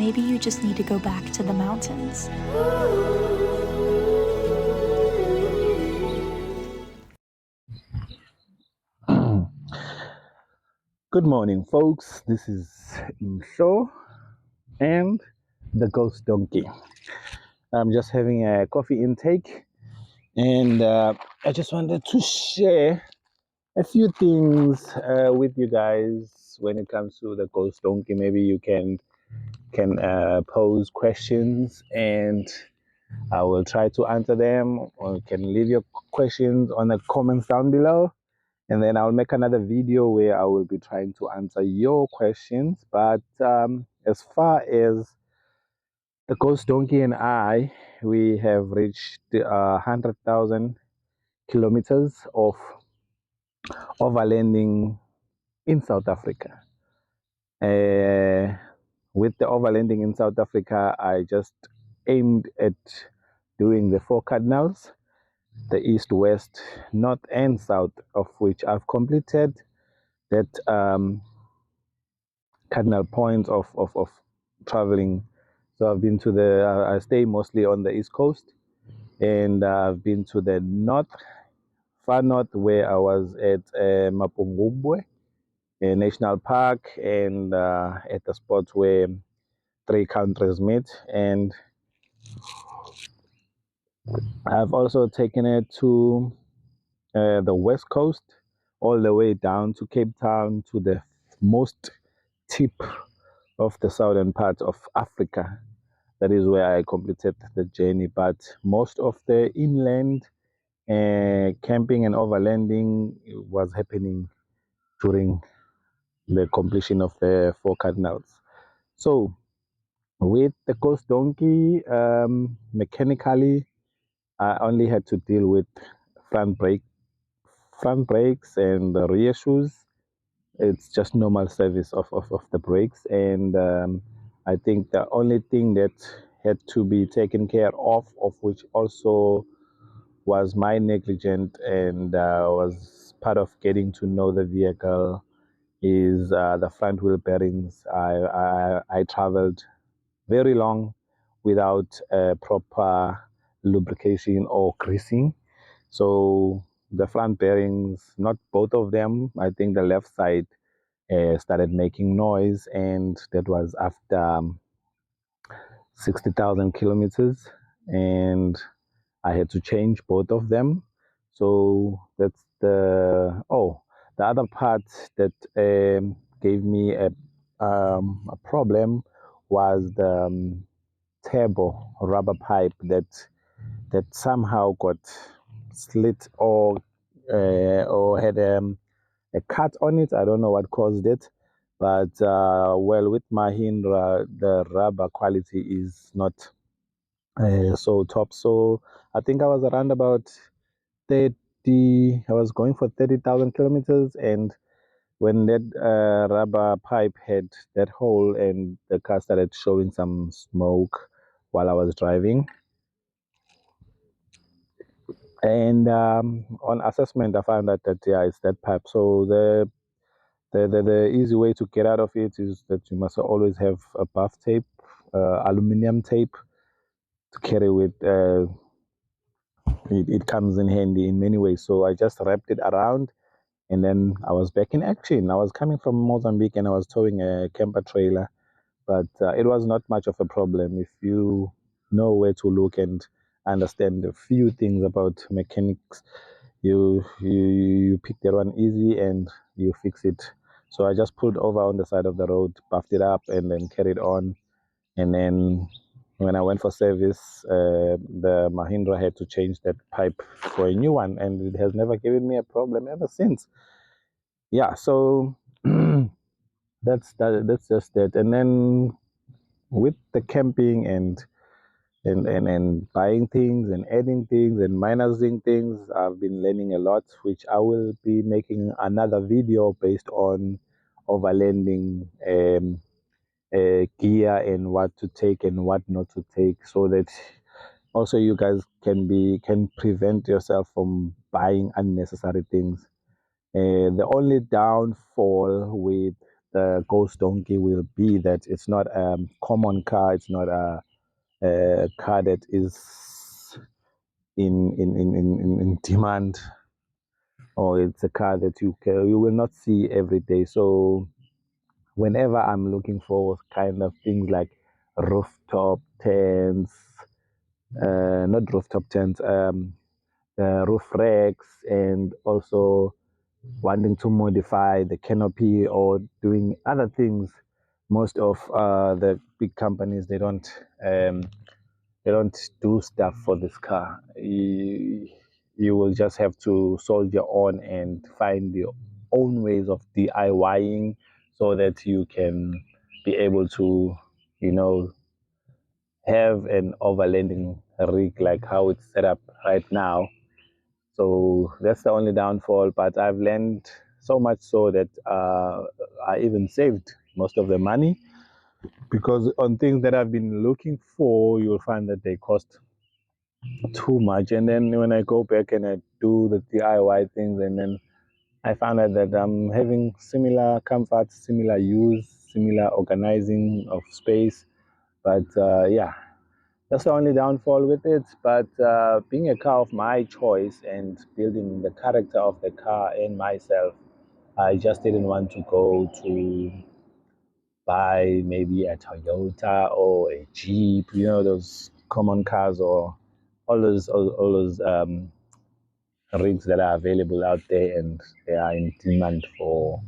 maybe you just need to go back to the mountains. Good morning, folks. This is Msho and the Ghost Donkey. I'm just having a coffee intake, and I just wanted to share a few things with you guys when it comes to the Ghost Donkey. Maybe you can pose questions, and I will try to answer them, or you can leave your questions on the comments down below. And then I'll make another video where I will be trying to answer your questions. But as far as the Ghost Donkey and I, we have reached 100,000 kilometers of overlanding in South Africa. With the overlanding in South Africa, I just aimed at doing the four cardinals, the east, west, north, and south, of which I've completed that cardinal points of traveling. So I've been to I stay mostly on the east coast, and I've been to the north, far north, where I was at Mapungubwe National Park, and at the spot where three countries meet. And I've also taken it to the west coast, all the way down to Cape Town, to the most tip of the southern part of Africa. That is where I completed the journey. But most of the inland camping and overlanding was happening during the completion of the four cardinals. So with the Ghost Donkey, mechanically, I only had to deal with front brakes and the rear shoes. It's just normal service of the brakes, and I think the only thing that had to be taken care of which also was my negligent and was part of getting to know the vehicle, is the front wheel bearings. I traveled very long without proper lubrication or greasing. So the front bearings, not both of them, I think the left side started making noise, and that was after 60,000 kilometers, and I had to change both of them. So that's the other part that gave me a problem was the turbo rubber pipe that somehow got slit or had a cut on it. I don't know what caused it, but well, with Mahindra, the rubber quality is not so top. So I think I was around about 30. I was going for 30,000 kilometers, and when that rubber pipe had that hole, and the car started showing some smoke while I was driving. And on assessment, I found out that yeah, it's that pipe. So the easy way to get out of it is that you must always have a buff tape, aluminum tape to carry with. It comes in handy in many ways. So I just wrapped it around, and then I was back in action. I was coming from Mozambique, and I was towing a camper trailer, but it was not much of a problem if you know where to look and understand a few things about mechanics. You pick that one easy and you fix it. So I just pulled over on the side of the road, buffed it up, and then carried on. And then when I went for service, the Mahindra had to change that pipe for a new one, and it has never given me a problem ever since. Yeah, so that's just that. And then with the camping and buying things and adding things and minusing things, I've been learning a lot, which I will be making another video based on overlanding gear and what to take and what not to take, so that also you guys can prevent yourself from buying unnecessary things. The only downfall with the Ghost Donkey will be that it's not a common car. It's not a car that is in demand, or it's a car that you will not see every day. So whenever I'm looking for kind of things like rooftop tents, not rooftop tents, roof racks, and also wanting to modify the canopy or doing other things, most of the big companies um, they don't do stuff for this car. You will just have to soldier on and find your own ways of DIYing so that you can be able to, you know, have an overlanding rig like how it's set up right now. So that's the only downfall. But I've learned so much so that I even saved most of the money, because on things that I've been looking for, you'll find that they cost too much. And then when I go back and I do the DIY things, and then I found out that I'm having similar comfort, similar use, similar organizing of space. But yeah, that's the only downfall with it. But being a car of my choice and building the character of the car and myself, I just didn't want to go to buy maybe a Toyota or a Jeep, you know, those common cars, or all those rigs that are available out there, and they are in demand for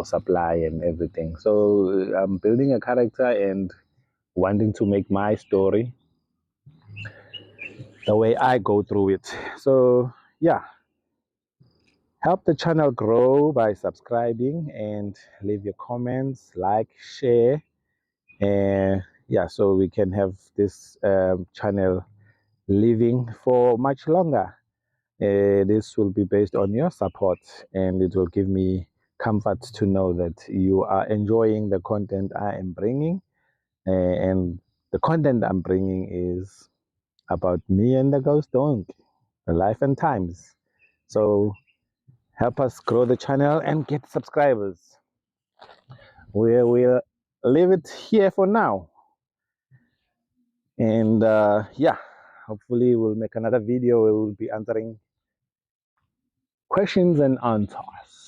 supply and everything. So I'm building a character and wanting to make my story the way I go through it. So yeah, help the channel grow by subscribing and leave your comments, like, share, and yeah, so we can have this channel living for much longer. This will be based on your support, and it will give me comfort to know that you are enjoying the content I am bringing. And the content I'm bringing is about me and the ghost donkey, the life and times. So help us grow the channel and get subscribers. We will leave it here for now. And yeah, hopefully we'll make another video where we'll be answering questions and answers.